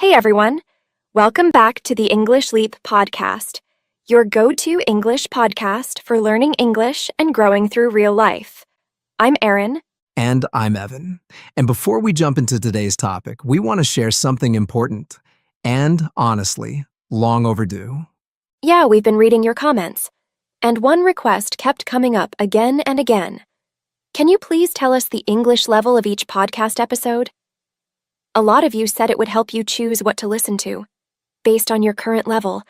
Hey everyone, welcome back to the English Leap podcast, your go-to English podcast for learning English and growing through real life. I'm Erin. And I'm Evan. And before we jump into today's topic, we want to share something important and, honestly, long overdue. Yeah, we've been reading your comments, and one request kept coming up again and again. Can you please tell us the English level of each podcast episode? A lot of you said it would help you choose what to listen to, based on your current level,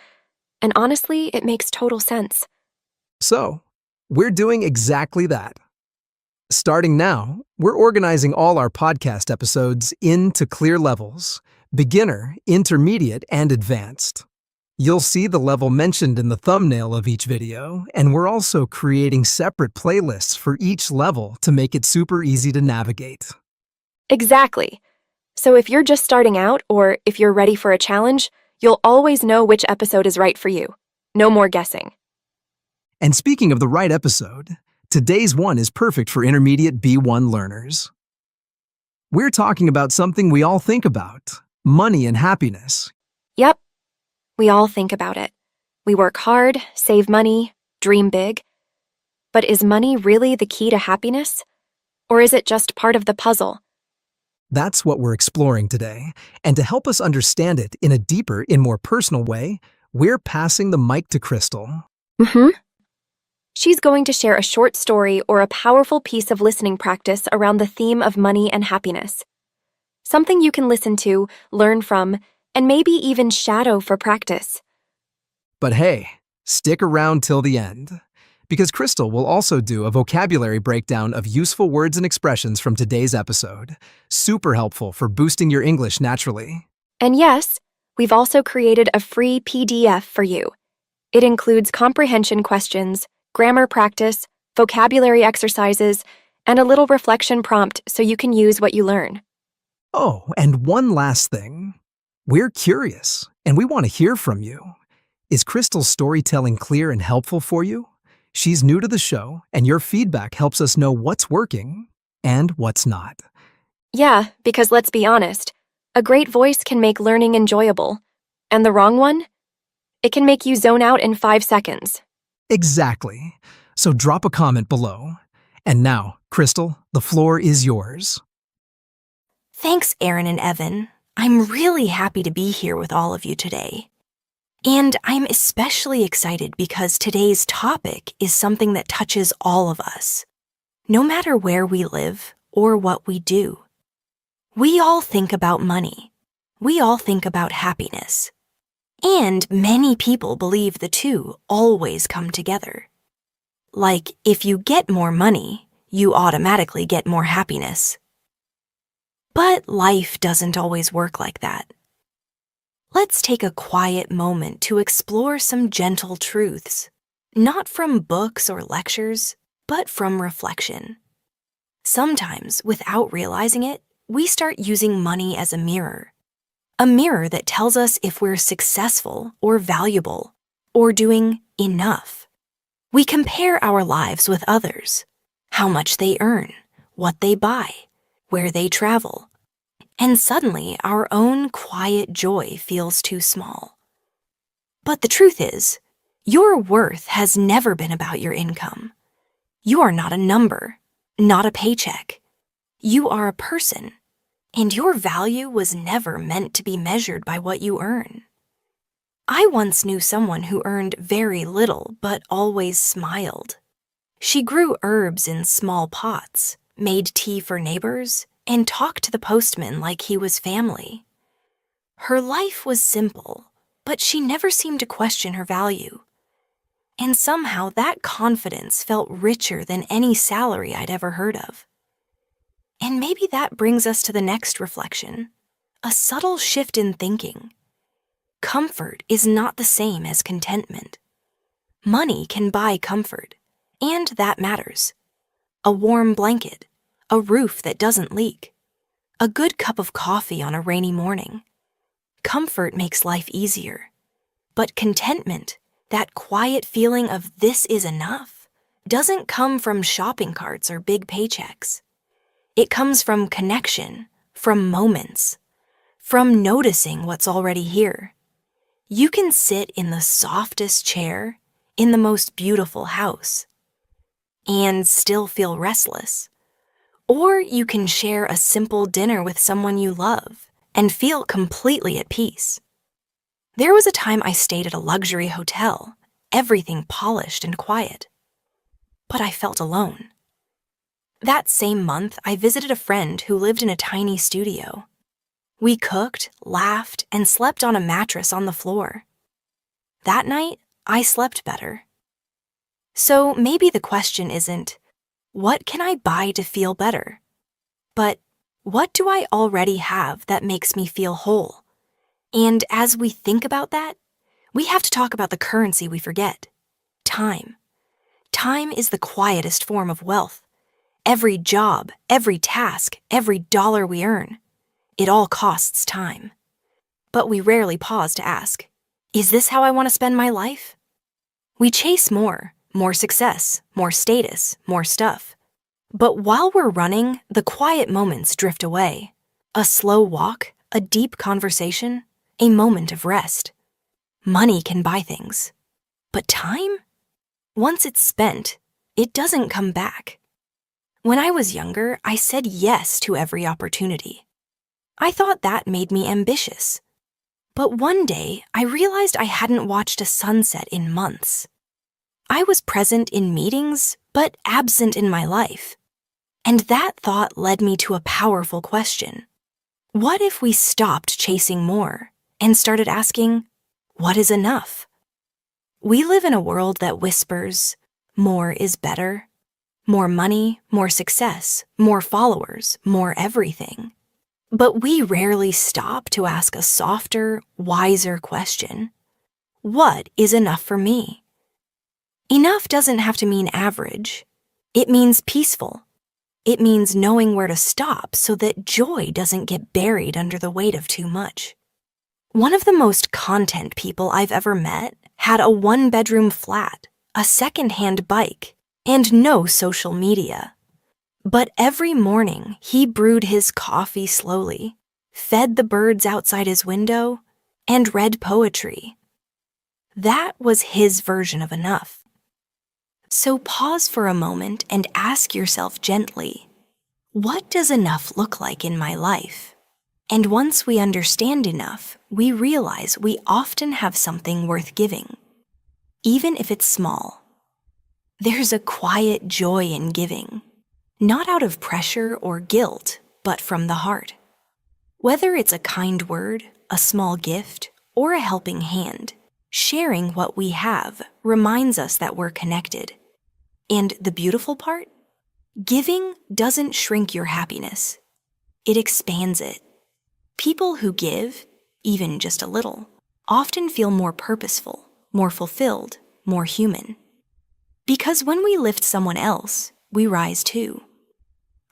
and honestly, it makes total sense. So, we're doing exactly that. Starting now, we're organizing all our podcast episodes into clear levels: beginner, intermediate, and advanced. You'll see the level mentioned in the thumbnail of each video, and we're also creating separate playlists for each level to make it super easy to navigate. Exactly. So if you're just starting out, or if you're ready for a challenge, you'll always know which episode is right for you. No more guessing. And speaking of the right episode, today's one is perfect for intermediate B1 learners. We're talking about something we all think about: money and happiness. Yep, we all think about it. We work hard, save money, dream big. But is money really the key to happiness? Or is it just part of the puzzle? That's what we're exploring today, and to help us understand it in a deeper, more personal way, we're passing the mic to Crystal. She's going to share a short story or a powerful piece of listening practice around the theme of money and happiness. Something you can listen to, learn from, and maybe even shadow for practice. But hey, stick around till the end, because Crystal will also do a vocabulary breakdown of useful words and expressions from today's episode. Super helpful for boosting your English naturally. And yes, we've also created a free PDF for you. It includes comprehension questions, grammar practice, vocabulary exercises, and a little reflection prompt so you can use what you learn. Oh, and one last thing. We're curious, and we want to hear from you. Is Crystal's storytelling clear and helpful for you? She's new to the show, and your feedback helps us know what's working and what's not. Yeah, because let's be honest, a great voice can make learning enjoyable. And the wrong one? It can make you zone out in 5 seconds. Exactly. So drop a comment below. And now, Crystal, the floor is yours. Thanks, Erin and Evan. I'm really happy to be here with all of you today. And I'm especially excited because today's topic is something that touches all of us, no matter where we live or what we do. We all think about money. We all think about happiness. And many people believe the two always come together. Like, if you get more money, you automatically get more happiness. But life doesn't always work like that. Let's take a quiet moment to explore some gentle truths, not from books or lectures, but from reflection. Sometimes, without realizing it, we start using money as a mirror that tells us if we're successful or valuable or doing enough. We compare our lives with others, how much they earn, what they buy, where they travel. And suddenly, our own quiet joy feels too small. But the truth is, your worth has never been about your income. You are not a number, not a paycheck. You are a person, and your value was never meant to be measured by what you earn. I once knew someone who earned very little but always smiled. She grew herbs in small pots, made tea for neighbors, and talked to the postman like he was family. Her life was simple, but she never seemed to question her value. And somehow that confidence felt richer than any salary I'd ever heard of. And maybe that brings us to the next reflection, a subtle shift in thinking. Comfort is not the same as contentment. Money can buy comfort, and that matters. A warm blanket, a roof that doesn't leak, a good cup of coffee on a rainy morning. Comfort makes life easier. But contentment, that quiet feeling of this is enough, doesn't come from shopping carts or big paychecks. It comes from connection, from moments, from noticing what's already here. You can sit in the softest chair in the most beautiful house and still feel restless. Or you can share a simple dinner with someone you love and feel completely at peace. There was a time I stayed at a luxury hotel, everything polished and quiet. But I felt alone. That same month, I visited a friend who lived in a tiny studio. We cooked, laughed, and slept on a mattress on the floor. That night, I slept better. So maybe the question isn't, what can I buy to feel better? But what do I already have that makes me feel whole? And as we think about that, we have to talk about the currency we forget: time. Time is the quietest form of wealth. Every job, every task, every dollar we earn, it all costs time. But we rarely pause to ask, is this how I want to spend my life? We chase more success, more status, more stuff. But while we're running, the quiet moments drift away. A slow walk, a deep conversation, a moment of rest. Money can buy things. But time? Once it's spent, it doesn't come back. When I was younger, I said yes to every opportunity. I thought that made me ambitious. But one day, I realized I hadn't watched a sunset in months. I was present in meetings, but absent in my life. And that thought led me to a powerful question. What if we stopped chasing more and started asking, what is enough? We live in a world that whispers, more is better. More money, more success, more followers, more everything. But we rarely stop to ask a softer, wiser question. What is enough for me? Enough doesn't have to mean average. It means peaceful. It means knowing where to stop so that joy doesn't get buried under the weight of too much. One of the most content people I've ever met had a one-bedroom flat, a second-hand bike, and no social media. But every morning, he brewed his coffee slowly, fed the birds outside his window, and read poetry. That was his version of enough. So pause for a moment and ask yourself gently, what does enough look like in my life? And once we understand enough, we realize we often have something worth giving, even if it's small. There's a quiet joy in giving, not out of pressure or guilt, but from the heart. Whether it's a kind word, a small gift, or a helping hand, sharing what we have reminds us that we're connected. And the beautiful part? Giving doesn't shrink your happiness. It expands it. People who give, even just a little, often feel more purposeful, more fulfilled, more human. Because when we lift someone else, we rise too.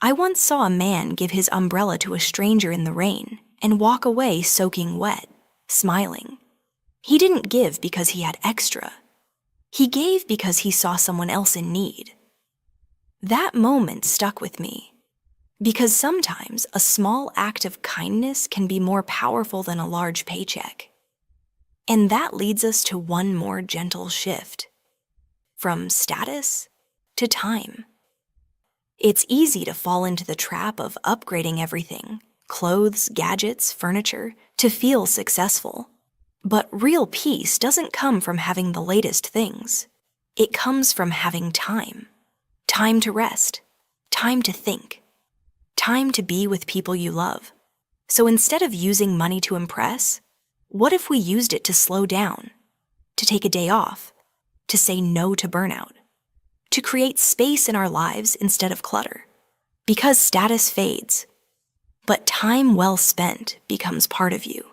I once saw a man give his umbrella to a stranger in the rain and walk away soaking wet, smiling. He didn't give because he had extra. He gave because he saw someone else in need. That moment stuck with me, because sometimes a small act of kindness can be more powerful than a large paycheck. And that leads us to one more gentle shift. From status to time. It's easy to fall into the trap of upgrading everything, clothes, gadgets, furniture, to feel successful. But real peace doesn't come from having the latest things. It comes from having time. Time to rest. Time to think. Time to be with people you love. So instead of using money to impress, what if we used it to slow down, to take a day off, to say no to burnout, to create space in our lives instead of clutter? Because status fades, but time well spent becomes part of you.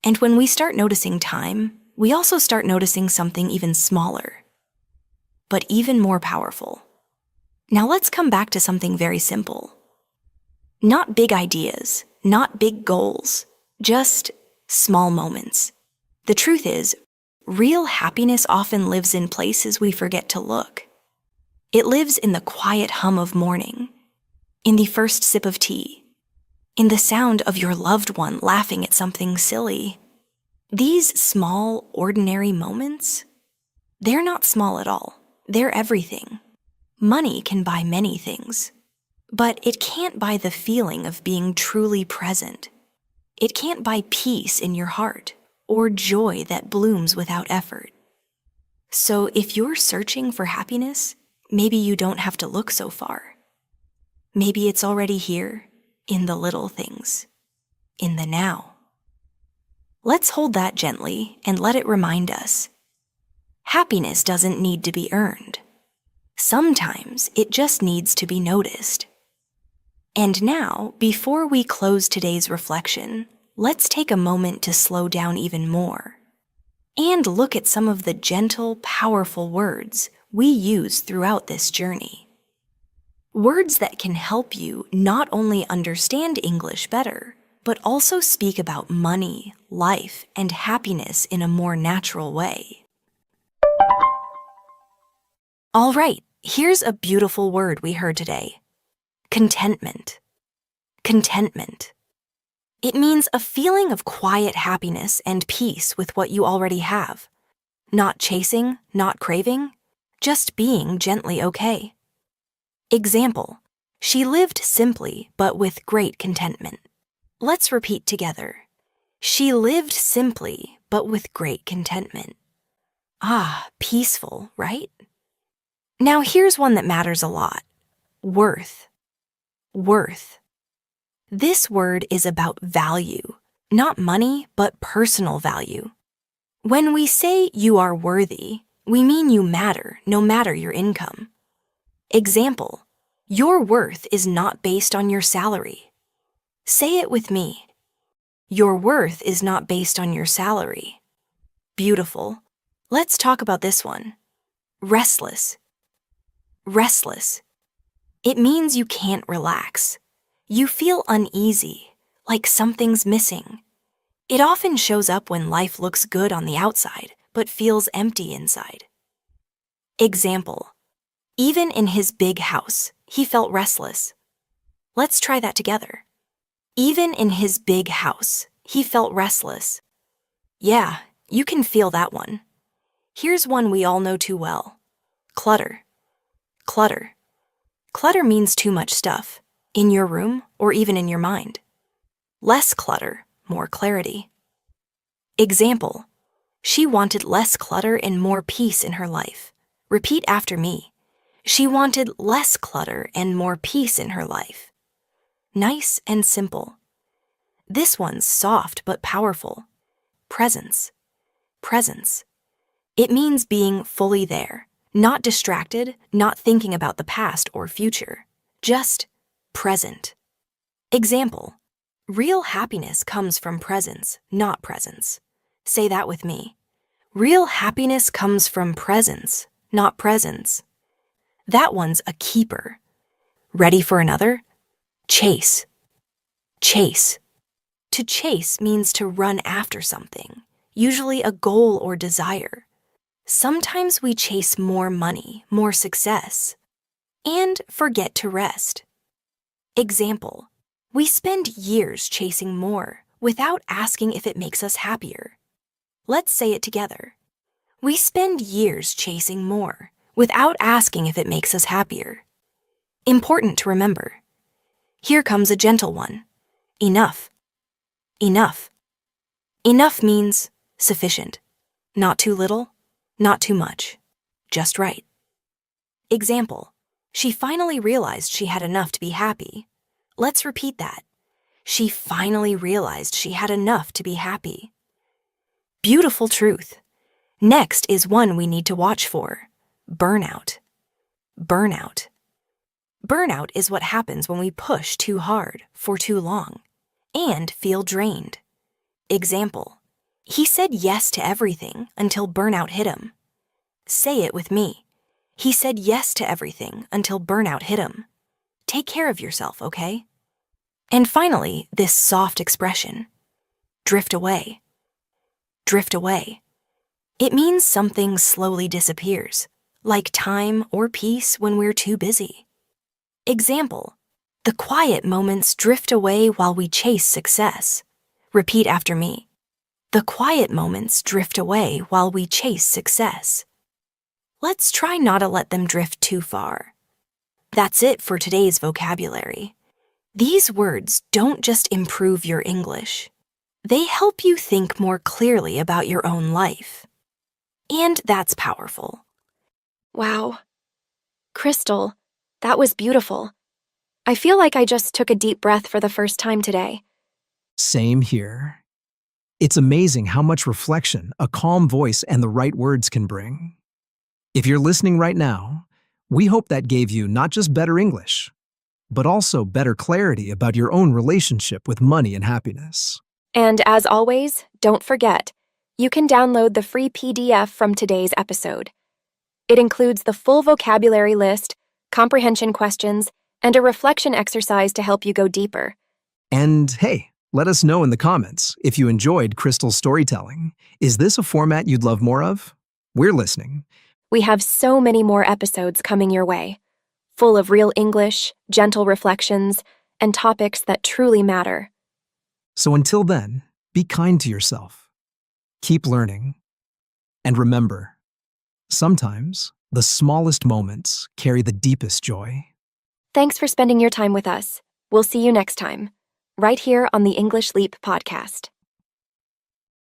And when we start noticing time, we also start noticing something even smaller, but even more powerful. Now let's come back to something very simple. Not big ideas, not big goals, just small moments. The truth is, real happiness often lives in places we forget to look. It lives in the quiet hum of morning, in the first sip of tea, in the sound of your loved one laughing at something silly. These small, ordinary moments, they're not small at all. They're everything. Money can buy many things, but it can't buy the feeling of being truly present. It can't buy peace in your heart or joy that blooms without effort. So if you're searching for happiness, maybe you don't have to look so far. Maybe it's already here, in the little things, in the now. Let's hold that gently and let it remind us. Happiness doesn't need to be earned. Sometimes it just needs to be noticed. And now, before we close today's reflection, let's take a moment to slow down even more and look at some of the gentle, powerful words we use throughout this journey. Words that can help you not only understand English better, but also speak about money, life, and happiness in a more natural way. All right, here's a beautiful word we heard today. Contentment. Contentment. It means a feeling of quiet happiness and peace with what you already have. Not chasing, not craving, just being gently okay. Example, she lived simply but with great contentment. Let's repeat together. She lived simply but with great contentment. Ah, peaceful, right? Now here's one that matters a lot. Worth. Worth. This word is about value, not money, but personal value. When we say you are worthy, we mean you matter, no matter your income. Example, your worth is not based on your salary. Say it with me. Your worth is not based on your salary. Beautiful. Let's talk about this one. Restless. Restless. It means you can't relax. You feel uneasy, like something's missing. It often shows up when life looks good on the outside, but feels empty inside. Example, even in his big house, he felt restless. Let's try that together. Even in his big house, he felt restless. Yeah, you can feel that one. Here's one we all know too well. Clutter. Clutter. Clutter means too much stuff, in your room or even in your mind. Less clutter, more clarity. Example, she wanted less clutter and more peace in her life. Repeat after me. She wanted less clutter and more peace in her life. Nice and simple. This one's soft but powerful. Presence. Presence. It means being fully there, not distracted, not thinking about the past or future, just present. Example, real happiness comes from presence, not presence. Say that with me. Real happiness comes from presence, not presence. That one's a keeper. Ready for another? Chase. Chase. To chase means to run after something, usually a goal or desire. Sometimes we chase more money, more success, and forget to rest. Example, we spend years chasing more without asking if it makes us happier. Let's say it together. We spend years chasing more without asking if it makes us happier. Important to remember. Here comes a gentle one. Enough. Enough. Enough means sufficient. Not too little, not too much. Just right. Example, she finally realized she had enough to be happy. Let's repeat that. She finally realized she had enough to be happy. Beautiful truth. Next is one we need to watch for. Burnout. Burnout. Burnout is what happens when we push too hard for too long and feel drained. Example, he said yes to everything until burnout hit him. Say it with me. He said yes to everything until burnout hit him. Take care of yourself, okay? And finally, this soft expression. Drift away. Drift away. It means something slowly disappears, like time or peace when we're too busy. Example, The quiet moments drift away while we chase success. Repeat after me. The quiet moments drift away while we chase success. Let's try not to let them drift too far. That's it for today's vocabulary. These words don't just improve your English. They help you think more clearly about your own life. And that's powerful. Wow. Crystal, that was beautiful. I feel like I just took a deep breath for the first time today. Same here. It's amazing how much reflection a calm voice and the right words can bring. If you're listening right now, we hope that gave you not just better English, but also better clarity about your own relationship with money and happiness. And as always, don't forget, you can download the free PDF from today's episode. It includes the full vocabulary list, comprehension questions, and a reflection exercise to help you go deeper. And hey, let us know in the comments if you enjoyed Crystal's storytelling. Is this a format you'd love more of? We're listening. We have so many more episodes coming your way, full of real English, gentle reflections, and topics that truly matter. So until then, be kind to yourself. Keep learning. And remember, sometimes the smallest moments carry the deepest joy. Thanks for spending your time with us. We'll see you next time, right here on the English Leap podcast.